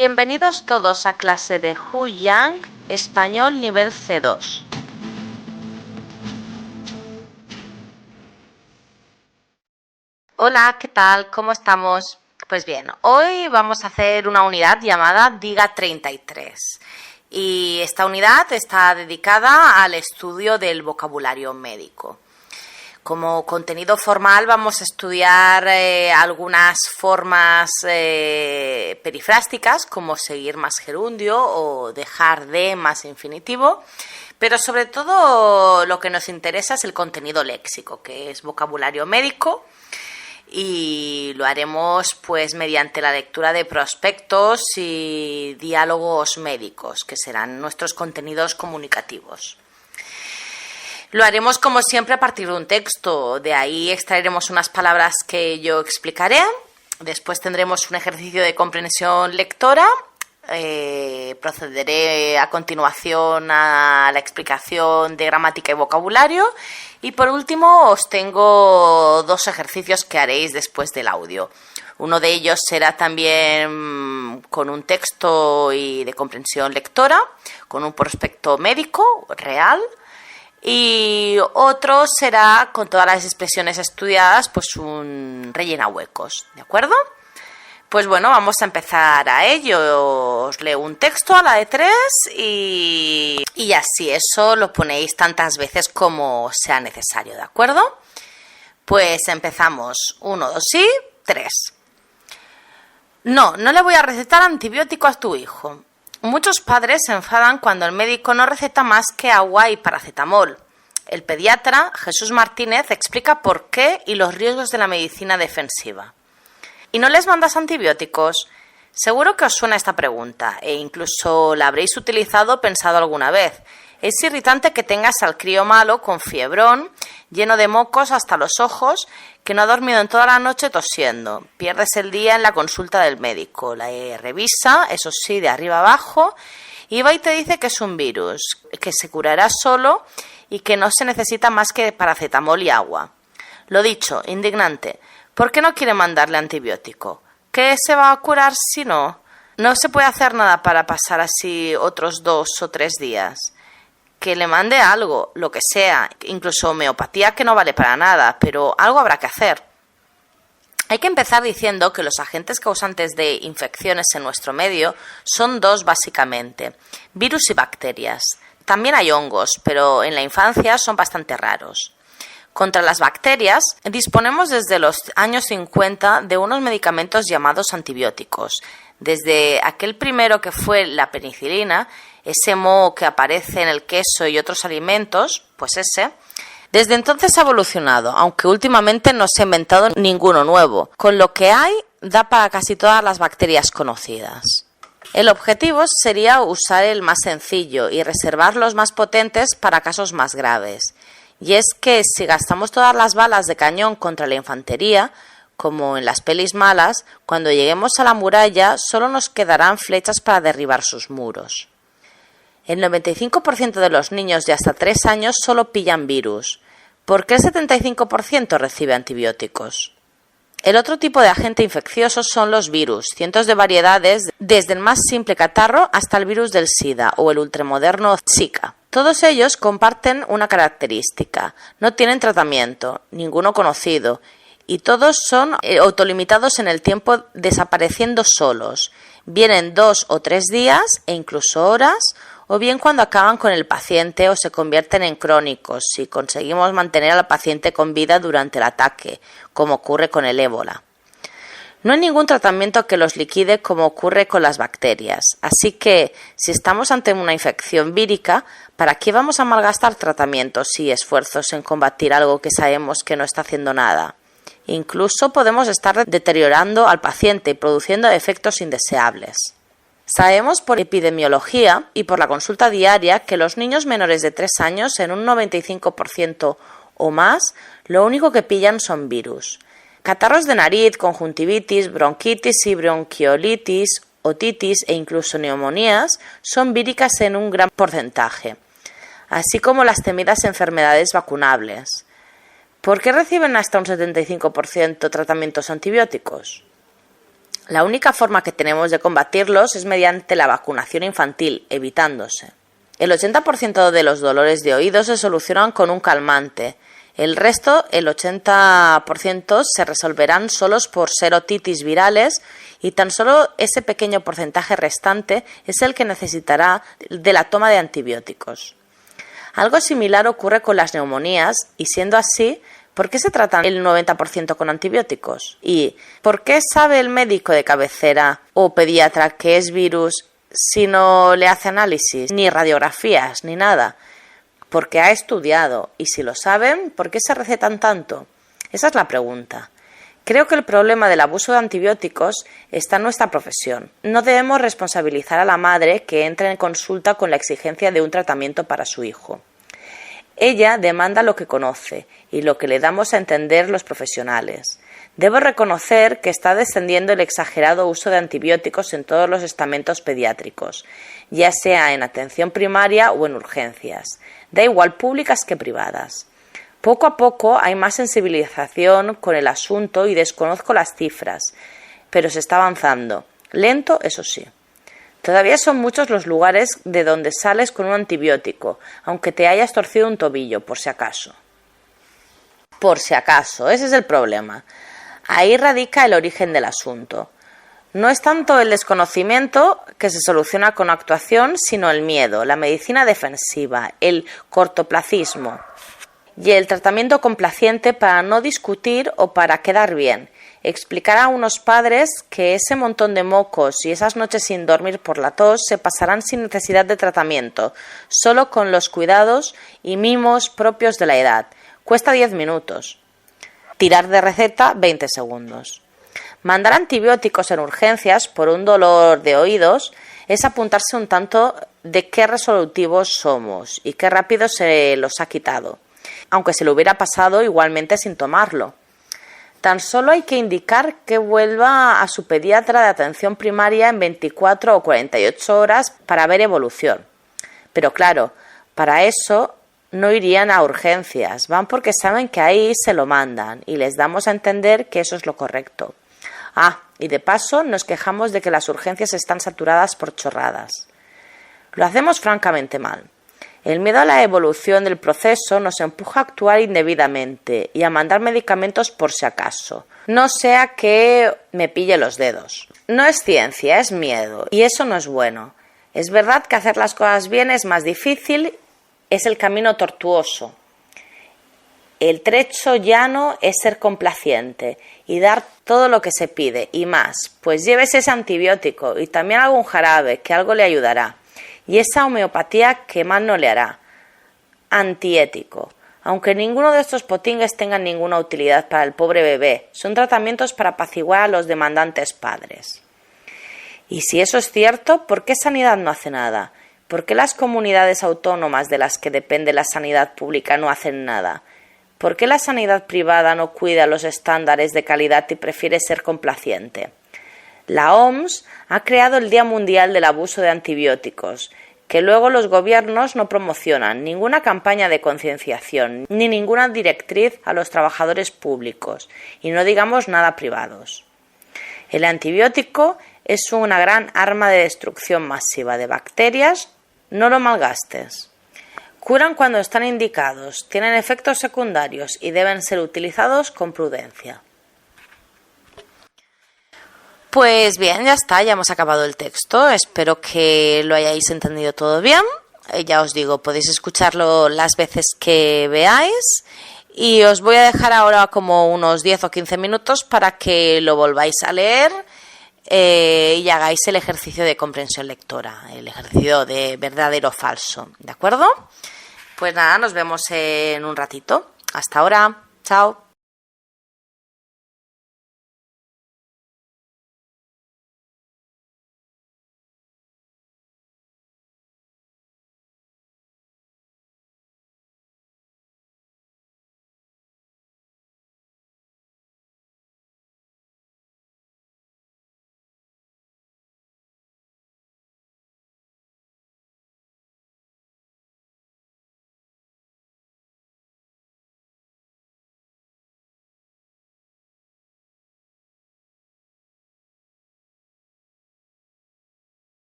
Bienvenidos todos a clase de Huyang, español nivel C2. Hola, ¿qué tal? ¿Cómo estamos? Pues bien, hoy vamos a hacer una unidad llamada Diga 33. Y esta unidad está dedicada al estudio del vocabulario médico. Como contenido formal vamos a estudiar algunas formas perifrásticas, como seguir más gerundio o dejar de más infinitivo, pero sobre todo lo que nos interesa es el contenido léxico, que es vocabulario médico, y lo haremos pues mediante la lectura de prospectos y diálogos médicos, que serán nuestros contenidos comunicativos. Lo haremos como siempre a partir de un texto, de ahí extraeremos unas palabras que yo explicaré, después tendremos un ejercicio de comprensión lectora, procederé a continuación a la explicación de gramática y vocabulario y por último os tengo dos ejercicios que haréis después del audio. Uno de ellos será también con un texto y de comprensión lectora, con un prospecto médico real. Y otro será con todas las expresiones estudiadas, pues un rellena huecos, ¿de acuerdo? Pues bueno, vamos a empezar a ello. Os leo un texto a la de 3 y así eso lo ponéis tantas veces como sea necesario, ¿de acuerdo? Pues empezamos. 1, 2 y 3. No le voy a recetar antibiótico a tu hijo. Muchos padres se enfadan cuando el médico no receta más que agua y paracetamol. El pediatra Jesús Martínez explica por qué y los riesgos de la medicina defensiva. ¿Y no les mandas antibióticos? Seguro que os suena esta pregunta e incluso la habréis utilizado o pensado alguna vez. Es irritante que tengas al crío malo con fiebrón, lleno de mocos hasta los ojos, que no ha dormido en toda la noche tosiendo. Pierdes el día en la consulta del médico, la revisa, eso sí, de arriba abajo, y va y te dice que es un virus, que se curará solo y que no se necesita más que paracetamol y agua. Lo dicho, indignante, ¿por qué no quiere mandarle antibiótico? ¿Qué se va a curar si no? No se puede hacer nada para pasar así otros 2 o 3 días. Que le mande algo, lo que sea, incluso homeopatía que no vale para nada, pero algo habrá que hacer. Hay que empezar diciendo que los agentes causantes de infecciones en nuestro medio son 2 básicamente, virus y bacterias. También hay hongos, pero en la infancia son bastante raros. Contra las bacterias disponemos desde los años 50 de unos medicamentos llamados antibióticos. Desde aquel primero que fue la penicilina, ese moho que aparece en el queso y otros alimentos, pues ese. Desde entonces ha evolucionado, aunque últimamente no se ha inventado ninguno nuevo. Con lo que hay, da para casi todas las bacterias conocidas. El objetivo sería usar el más sencillo y reservar los más potentes para casos más graves. Y es que si gastamos todas las balas de cañón contra la infantería, como en las pelis malas, cuando lleguemos a la muralla solo nos quedarán flechas para derribar sus muros. El 95% de los niños de hasta 3 años solo pillan virus. ¿Por qué el 75% recibe antibióticos? El otro tipo de agente infeccioso son los virus, cientos de variedades, desde el más simple catarro hasta el virus del SIDA o el ultramoderno Zika. Todos ellos comparten una característica: no tienen tratamiento, ninguno conocido, y todos son autolimitados en el tiempo, desapareciendo solos. Vienen 2 o 3 días e incluso horas, o bien cuando acaban con el paciente o se convierten en crónicos si conseguimos mantener al paciente con vida durante el ataque, como ocurre con el ébola. No hay ningún tratamiento que los liquide como ocurre con las bacterias, así que si estamos ante una infección vírica, ¿para qué vamos a malgastar tratamientos y esfuerzos en combatir algo que sabemos que no está haciendo nada? Incluso podemos estar deteriorando al paciente y produciendo efectos indeseables. Sabemos por epidemiología y por la consulta diaria que los niños menores de 3 años, en un 95% o más, lo único que pillan son virus. Catarros de nariz, conjuntivitis, bronquitis y bronquiolitis, otitis e incluso neumonías son víricas en un gran porcentaje, así como las temidas enfermedades vacunables. ¿Por qué reciben hasta un 75% tratamientos antibióticos? La única forma que tenemos de combatirlos es mediante la vacunación infantil, evitándose. El 80% de los dolores de oídos se solucionan con un calmante. El resto, el 80%, se resolverán solos por ser otitis virales y tan solo ese pequeño porcentaje restante es el que necesitará de la toma de antibióticos. Algo similar ocurre con las neumonías y siendo así, ¿por qué se tratan el 90% con antibióticos? ¿Y por qué sabe el médico de cabecera o pediatra que es virus si no le hace análisis, ni radiografías, ni nada? Porque ha estudiado, y si lo saben, ¿por qué se recetan tanto? Esa es la pregunta. Creo que el problema del abuso de antibióticos está en nuestra profesión. No debemos responsabilizar a la madre que entre en consulta con la exigencia de un tratamiento para su hijo. Ella demanda lo que conoce y lo que le damos a entender los profesionales. Debo reconocer que está descendiendo el exagerado uso de antibióticos en todos los estamentos pediátricos, ya sea en atención primaria o en urgencias, da igual públicas que privadas. Poco a poco hay más sensibilización con el asunto y desconozco las cifras, pero se está avanzando. Lento, eso sí. Todavía son muchos los lugares de donde sales con un antibiótico, aunque te hayas torcido un tobillo, por si acaso. Por si acaso, ese es el problema. Ahí radica el origen del asunto. No es tanto el desconocimiento que se soluciona con actuación, sino el miedo, la medicina defensiva, el cortoplacismo y el tratamiento complaciente para no discutir o para quedar bien. Explicar a unos padres que ese montón de mocos y esas noches sin dormir por la tos se pasarán sin necesidad de tratamiento, solo con los cuidados y mimos propios de la edad. Cuesta 10 minutos. Tirar de receta 20 segundos. Mandar antibióticos en urgencias por un dolor de oídos es apuntarse un tanto de qué resolutivos somos y qué rápido se los ha quitado, aunque se lo hubiera pasado igualmente sin tomarlo. Tan solo hay que indicar que vuelva a su pediatra de atención primaria en 24 o 48 horas para ver evolución. Pero claro, para eso no irían a urgencias, van porque saben que ahí se lo mandan y les damos a entender que eso es lo correcto. Y de paso nos quejamos de que las urgencias están saturadas por chorradas. Lo hacemos francamente mal. El miedo a la evolución del proceso nos empuja a actuar indebidamente y a mandar medicamentos por si acaso, no sea que me pille los dedos. No es ciencia, es miedo, y eso no es bueno. Es verdad que hacer las cosas bien es más difícil, es el camino tortuoso. El trecho llano es ser complaciente y dar todo lo que se pide y más, pues llévese ese antibiótico y también algún jarabe que algo le ayudará. Y esa homeopatía que más no le hará. Antiético. Aunque ninguno de estos potingues tenga ninguna utilidad para el pobre bebé, son tratamientos para apaciguar a los demandantes padres. Y si eso es cierto, ¿por qué Sanidad no hace nada? ¿Por qué las comunidades autónomas de las que depende la sanidad pública no hacen nada? ¿Por qué la sanidad privada no cuida los estándares de calidad y prefiere ser complaciente? La OMS ha creado el Día Mundial del Abuso de Antibióticos, que luego los gobiernos no promocionan ninguna campaña de concienciación ni ninguna directriz a los trabajadores públicos, y no digamos nada privados. El antibiótico es una gran arma de destrucción masiva de bacterias, no lo malgastes. Curan cuando están indicados, tienen efectos secundarios y deben ser utilizados con prudencia. Pues bien, ya está, ya hemos acabado el texto. Espero que lo hayáis entendido todo bien. Ya os digo, podéis escucharlo las veces que veáis. Y os voy a dejar ahora como unos 10 o 15 minutos para que lo volváis a leer y hagáis el ejercicio de comprensión lectora, el ejercicio de verdadero o falso. ¿De acuerdo? Pues nada, nos vemos en un ratito. Hasta ahora. Chao.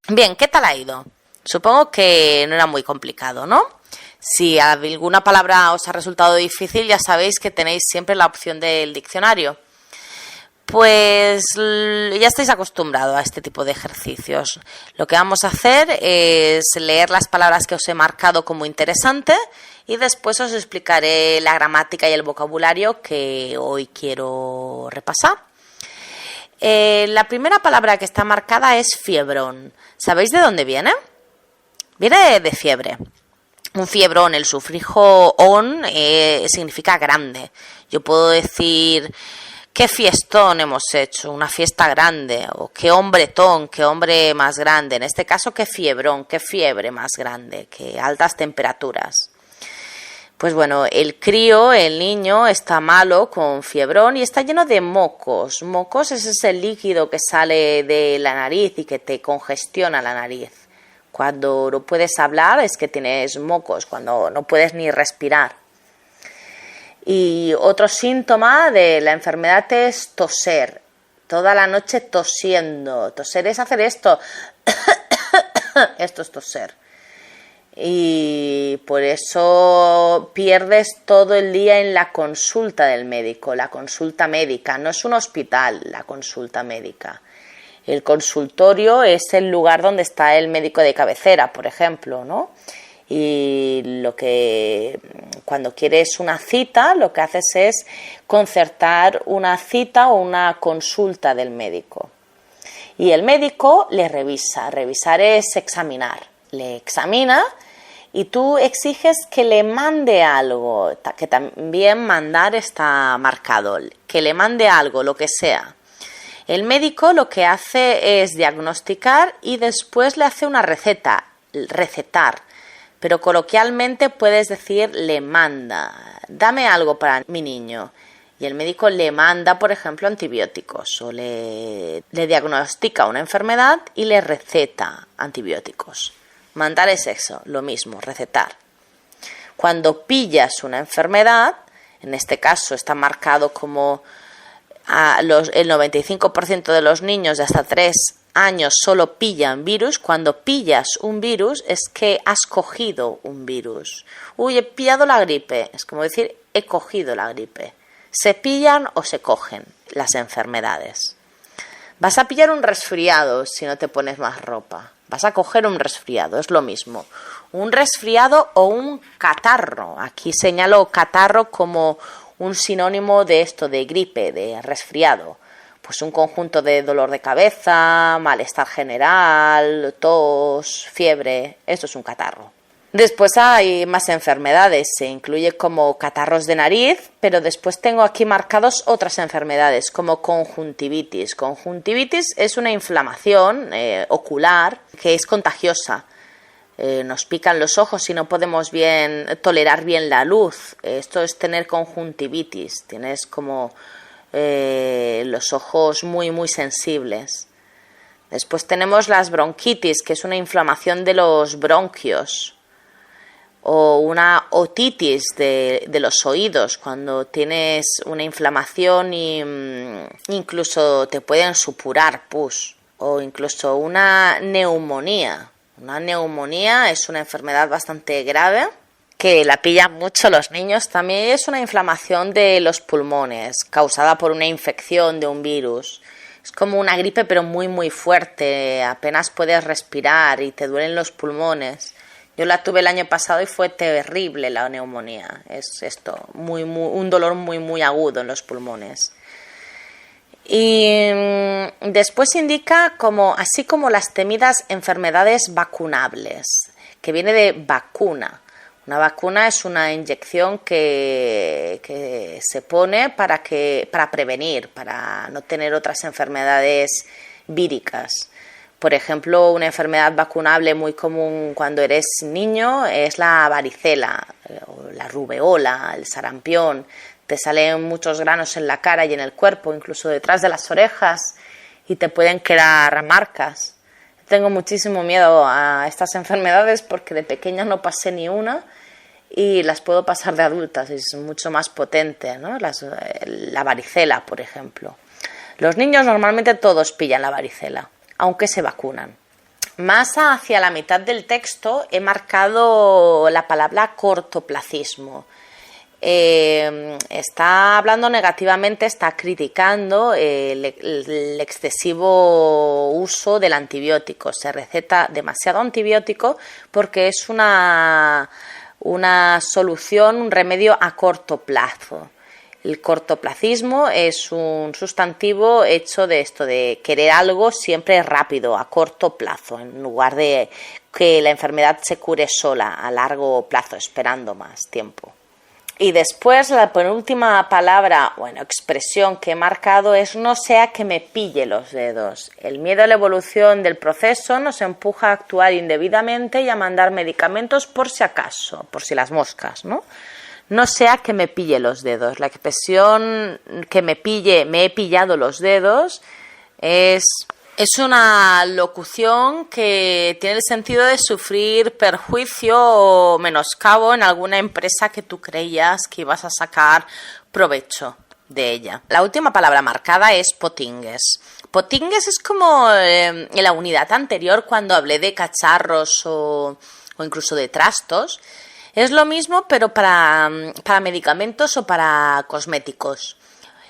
Bien, ¿qué tal ha ido? Supongo que no era muy complicado, ¿no? Si alguna palabra os ha resultado difícil, ya sabéis que tenéis siempre la opción del diccionario. Pues ya estáis acostumbrados a este tipo de ejercicios. Lo que vamos a hacer es leer las palabras que os he marcado como interesantes y después os explicaré la gramática y el vocabulario que hoy quiero repasar. La primera palabra que está marcada es fiebrón. ¿Sabéis de dónde viene? Viene de fiebre. Un fiebrón, el sufijo on significa grande. Yo puedo decir qué fiestón hemos hecho, una fiesta grande, o qué hombretón, qué hombre más grande. En este caso, qué fiebrón, qué fiebre más grande, qué altas temperaturas. Pues bueno, el crío, el niño, está malo con fiebrón y está lleno de mocos. Mocos es ese líquido que sale de la nariz y que te congestiona la nariz. Cuando no puedes hablar es que tienes mocos, cuando no puedes ni respirar. Y otro síntoma de la enfermedad es toser. Toda la noche tosiendo. Toser es hacer esto. Esto es toser. Y por eso pierdes todo el día en la consulta del médico, la consulta médica. No es un hospital, la consulta médica. El consultorio es el lugar donde está el médico de cabecera, por ejemplo, ¿no? Y cuando quieres una cita, lo que haces es concertar una cita o una consulta del médico. Y el médico le revisa. Revisar es examinar. Le examina y tú exiges que le mande algo, que también mandar está marcado, que le mande algo, lo que sea. El médico lo que hace es diagnosticar y después le hace una receta, recetar. Pero coloquialmente puedes decir le manda, dame algo para mi niño. Y el médico le manda, por ejemplo, antibióticos o le diagnostica una enfermedad y le receta antibióticos. Mandar es eso, lo mismo, recetar. Cuando pillas una enfermedad, en este caso está marcado como el 95% de los niños de hasta 3 años solo pillan virus. Cuando pillas un virus es que has cogido un virus. Uy, he pillado la gripe. Es como decir, he cogido la gripe. Se pillan o se cogen las enfermedades. Vas a pillar un resfriado si no te pones más ropa. Vas a coger un resfriado, es lo mismo. Un resfriado o un catarro. Aquí señalo catarro como un sinónimo de esto, de gripe, de resfriado. Pues un conjunto de dolor de cabeza, malestar general, tos, fiebre. Eso es un catarro. Después hay más enfermedades, se incluye como catarros de nariz, pero después tengo aquí marcados otras enfermedades como conjuntivitis. Conjuntivitis es una inflamación ocular que es contagiosa. Nos pican los ojos y no podemos tolerar bien la luz. Esto es tener conjuntivitis, tienes como los ojos muy muy sensibles. Después tenemos las bronquitis, que es una inflamación de los bronquios. O una otitis de los oídos, cuando tienes una inflamación y incluso te pueden supurar pus. O incluso una neumonía. Una neumonía es una enfermedad bastante grave que la pillan mucho los niños. También es una inflamación de los pulmones causada por una infección de un virus. Es como una gripe pero muy muy fuerte, apenas puedes respirar y te duelen los pulmones. Yo la tuve el año pasado y fue terrible la neumonía. Es esto, un dolor muy muy agudo en los pulmones. Y después indica así como las temidas enfermedades vacunables, que viene de vacuna. Una vacuna es una inyección que se pone para prevenir, para no tener otras enfermedades víricas. Por ejemplo, una enfermedad vacunable muy común cuando eres niño es la varicela, o la rubeola, el sarampión. Te salen muchos granos en la cara y en el cuerpo, incluso detrás de las orejas, y te pueden quedar marcas. Tengo muchísimo miedo a estas enfermedades porque de pequeña no pasé ni una y las puedo pasar de adultas, y es mucho más potente, ¿no? La varicela, por ejemplo. Los niños normalmente todos pillan la varicela, aunque se vacunan. Más hacia la mitad del texto he marcado la palabra cortoplacismo. Está hablando negativamente, está criticando el excesivo uso del antibiótico. Se receta demasiado antibiótico porque es una solución, un remedio a corto plazo. El cortoplacismo es un sustantivo hecho de esto, de querer algo siempre rápido, a corto plazo, en lugar de que la enfermedad se cure sola, a largo plazo, esperando más tiempo. Y después la penúltima palabra, expresión que he marcado es no sea que me pille los dedos. El miedo a la evolución del proceso nos empuja a actuar indebidamente y a mandar medicamentos por si acaso, por si las moscas, ¿no? No sea que me pille los dedos. La expresión que me he pillado los dedos es una locución que tiene el sentido de sufrir perjuicio o menoscabo en alguna empresa que tú creías que ibas a sacar provecho de ella. La última palabra marcada es potingues. Potingues es como en la unidad anterior cuando hablé de cacharros o incluso de trastos. Es lo mismo, pero para medicamentos o para cosméticos.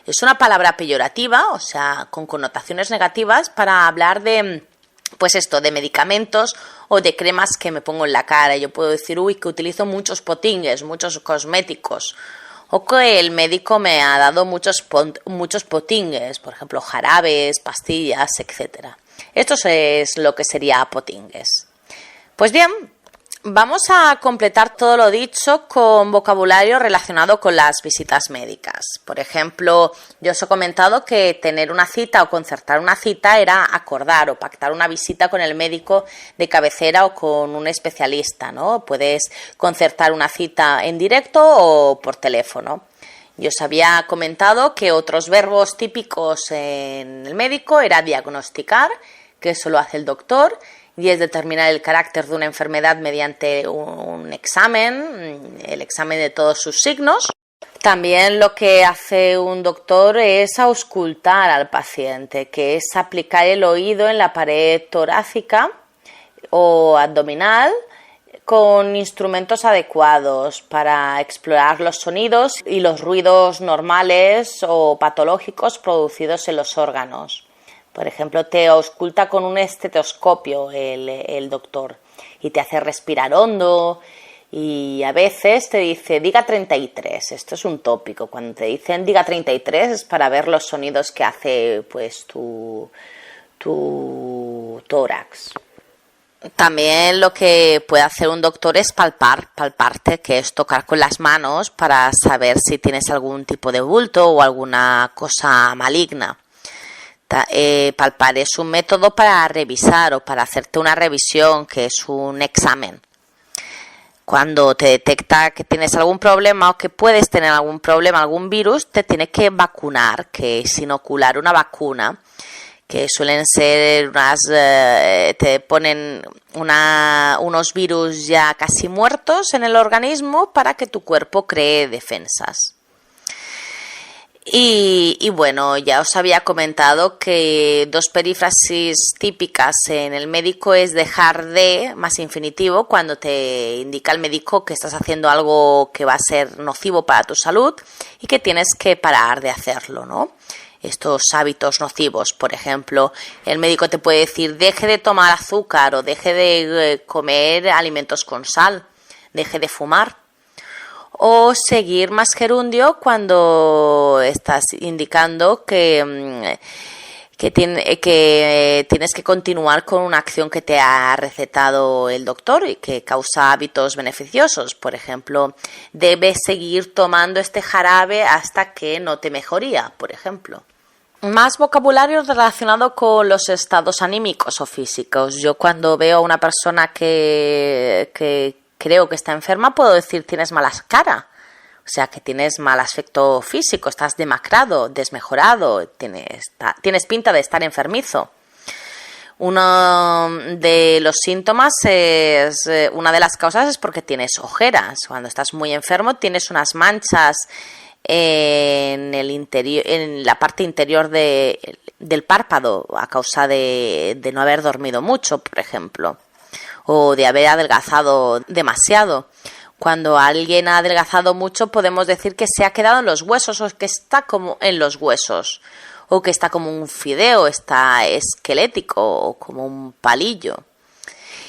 Es una palabra peyorativa, o sea, con connotaciones negativas para hablar de, de medicamentos o de cremas que me pongo en la cara. Yo puedo decir, que utilizo muchos potingues, muchos cosméticos. O que el médico me ha dado muchos potingues, por ejemplo, jarabes, pastillas, etc. Esto es lo que sería potingues. Pues bien, vamos a completar todo lo dicho con vocabulario relacionado con las visitas médicas. Por ejemplo, yo os he comentado que tener una cita o concertar una cita era acordar o pactar una visita con el médico de cabecera o con un especialista, ¿no? Puedes concertar una cita en directo o por teléfono. Yo os había comentado que otros verbos típicos en el médico era diagnosticar, que eso lo hace el doctor, y es determinar el carácter de una enfermedad mediante un examen, el examen de todos sus signos. También lo que hace un doctor es auscultar al paciente, que es aplicar el oído en la pared torácica o abdominal con instrumentos adecuados para explorar los sonidos y los ruidos normales o patológicos producidos en los órganos. Por ejemplo, te ausculta con un estetoscopio el doctor y te hace respirar hondo y a veces te dice diga 33. Esto es un tópico. Cuando te dicen diga 33 es para ver los sonidos que hace tu tórax. También lo que puede hacer un doctor es palparte, que es tocar con las manos para saber si tienes algún tipo de bulto o alguna cosa maligna. Palpar es un método para revisar o para hacerte una revisión, que es un examen. Cuando te detecta que tienes algún problema o que puedes tener algún problema, algún virus, te tiene que vacunar, que es inocular una vacuna, que suelen ser te ponen unos virus ya casi muertos en el organismo para que tu cuerpo cree defensas. Y bueno, ya os había comentado que dos perífrasis típicas en el médico es dejar de más infinitivo cuando te indica el médico que estás haciendo algo que va a ser nocivo para tu salud y que tienes que parar de hacerlo, ¿no? Estos hábitos nocivos, por ejemplo, el médico te puede decir deje de tomar azúcar o deje de comer alimentos con sal, deje de fumar. O seguir más gerundio cuando estás indicando que tienes que continuar con una acción que te ha recetado el doctor y que causa hábitos beneficiosos. Por ejemplo, debes seguir tomando este jarabe hasta que no te mejoría, por ejemplo. Más vocabulario relacionado con los estados anímicos o físicos. Yo cuando veo a una persona que creo que está enferma, puedo decir tienes mala cara, o sea que tienes mal aspecto físico, estás demacrado, desmejorado, tienes pinta de estar enfermizo. Uno de los síntomas una de las causas es porque tienes ojeras. Cuando estás muy enfermo tienes unas manchas en la parte interior del párpado a causa de no haber dormido mucho, por ejemplo, o de haber adelgazado demasiado. Cuando alguien ha adelgazado mucho, podemos decir que se ha quedado en los huesos o que está como en los huesos, o que está como un fideo, está esquelético o como un palillo.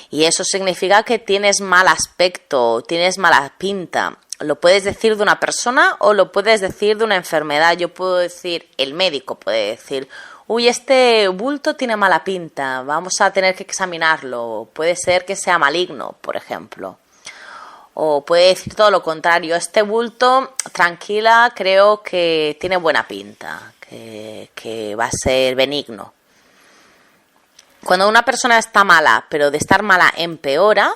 Y eso significa que tienes mal aspecto, tienes mala pinta. Lo puedes decir de una persona o lo puedes decir de una enfermedad. Yo puedo decir, el médico puede decir, uy, este bulto tiene mala pinta, vamos a tener que examinarlo. Puede ser que sea maligno, por ejemplo. O puede decir todo lo contrario, este bulto, tranquila, creo que tiene buena pinta, que va a ser benigno. Cuando una persona está mala, pero de estar mala empeora,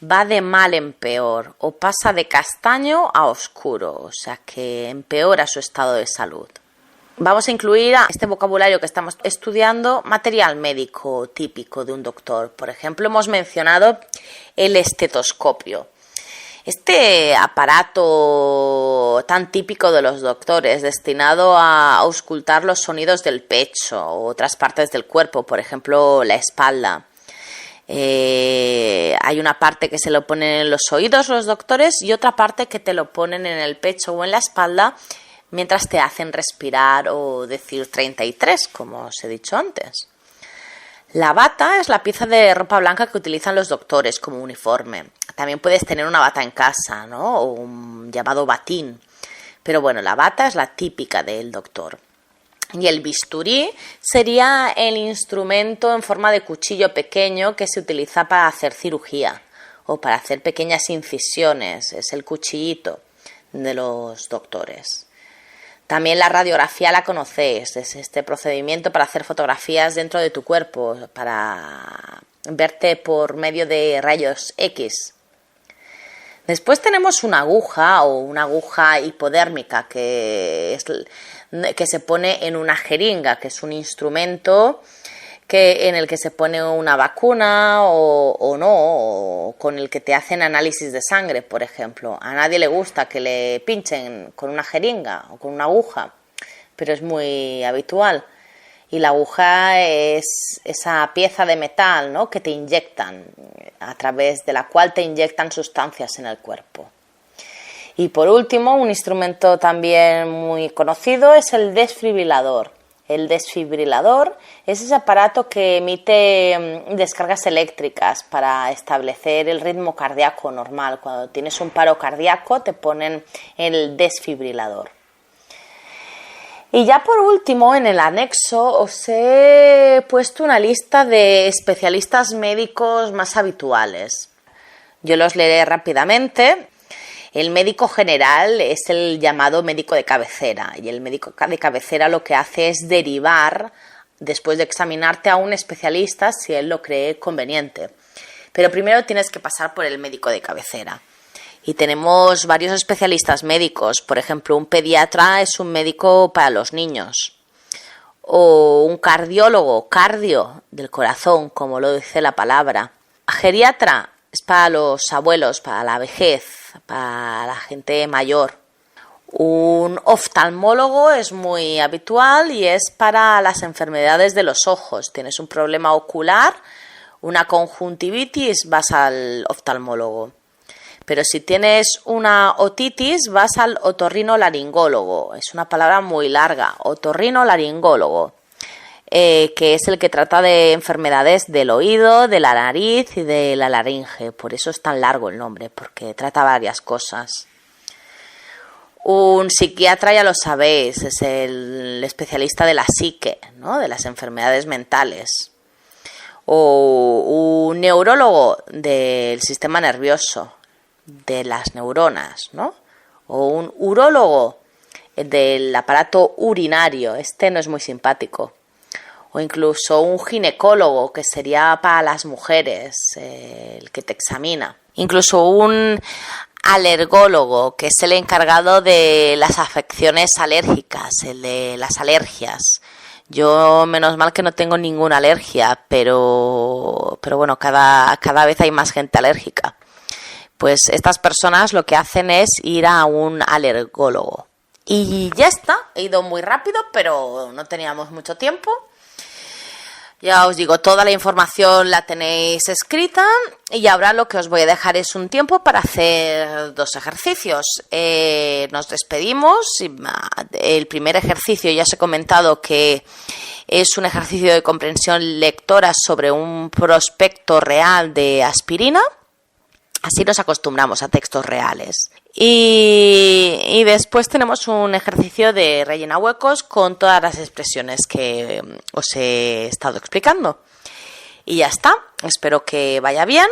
va de mal en peor o pasa de castaño a oscuro, o sea que empeora su estado de salud. Vamos a incluir a este vocabulario que estamos estudiando material médico típico de un doctor. Por ejemplo, hemos mencionado el estetoscopio. Este aparato tan típico de los doctores, destinado a auscultar los sonidos del pecho o otras partes del cuerpo, por ejemplo, la espalda. Hay una parte que se lo ponen en los oídos los doctores y otra parte que te lo ponen en el pecho o en la espalda mientras te hacen respirar o decir 33, como os he dicho antes. La bata es la pieza de ropa blanca que utilizan los doctores como uniforme. También puedes tener una bata en casa, ¿no? O un llamado batín. Pero bueno, la bata es la típica del doctor. Y el bisturí sería el instrumento en forma de cuchillo pequeño que se utiliza para hacer cirugía o para hacer pequeñas incisiones. Es el cuchillito de los doctores. También la radiografía la conocéis, es este procedimiento para hacer fotografías dentro de tu cuerpo, para verte por medio de rayos X. Después tenemos una aguja o una aguja hipodérmica que se pone en una jeringa, que es un instrumento en el que se pone una vacuna o no, o con el que te hacen análisis de sangre, por ejemplo. A nadie le gusta que le pinchen con una jeringa o con una aguja, pero es muy habitual. Y la aguja es esa pieza de metal, ¿no?, que te inyectan, a través de la cual te inyectan sustancias en el cuerpo. Y por último, un instrumento también muy conocido es el desfibrilador. El desfibrilador es ese aparato que emite descargas eléctricas para establecer el ritmo cardíaco normal. Cuando tienes un paro cardíaco te ponen el desfibrilador. Y ya por último, en el anexo os he puesto una lista de especialistas médicos más habituales. Yo los leeré rápidamente. El médico general es el llamado médico de cabecera y el médico de cabecera lo que hace es derivar, después de examinarte, a un especialista si él lo cree conveniente. Pero primero tienes que pasar por el médico de cabecera. Y tenemos varios especialistas médicos. Por ejemplo, un pediatra es un médico para los niños. O un cardiólogo, cardio, del corazón, como lo dice la palabra. Geriatra es para los abuelos, para la vejez, para la gente mayor. Un oftalmólogo es muy habitual y es para las enfermedades de los ojos. Tienes un problema ocular, una conjuntivitis, vas al oftalmólogo. Pero si tienes una otitis, vas al otorrinolaringólogo. Es una palabra muy larga, otorrinolaringólogo, que es el que trata de enfermedades del oído, de la nariz y de la laringe. Por eso es tan largo el nombre, porque trata varias cosas. Un psiquiatra, ya lo sabéis, es el especialista de la psique, ¿no?, de las enfermedades mentales. O un neurólogo del sistema nervioso, de las neuronas, ¿no? O un urólogo del aparato urinario. Este no es muy simpático. O incluso un ginecólogo, que sería para las mujeres, el que te examina. Incluso un alergólogo, que es el encargado de las afecciones alérgicas, el de las alergias. Yo, menos mal que no tengo ninguna alergia, pero bueno, cada vez hay más gente alérgica. Pues estas personas lo que hacen es ir a un alergólogo. Y ya está, he ido muy rápido, pero no teníamos mucho tiempo. Ya os digo, toda la información la tenéis escrita y ahora lo que os voy a dejar es un tiempo para hacer 2 ejercicios. Nos despedimos. El primer ejercicio ya os he comentado que es un ejercicio de comprensión lectora sobre un prospecto real de aspirina. Así nos acostumbramos a textos reales. Y después tenemos un ejercicio de rellena huecos con todas las expresiones que os he estado explicando. Y ya está. Espero que vaya bien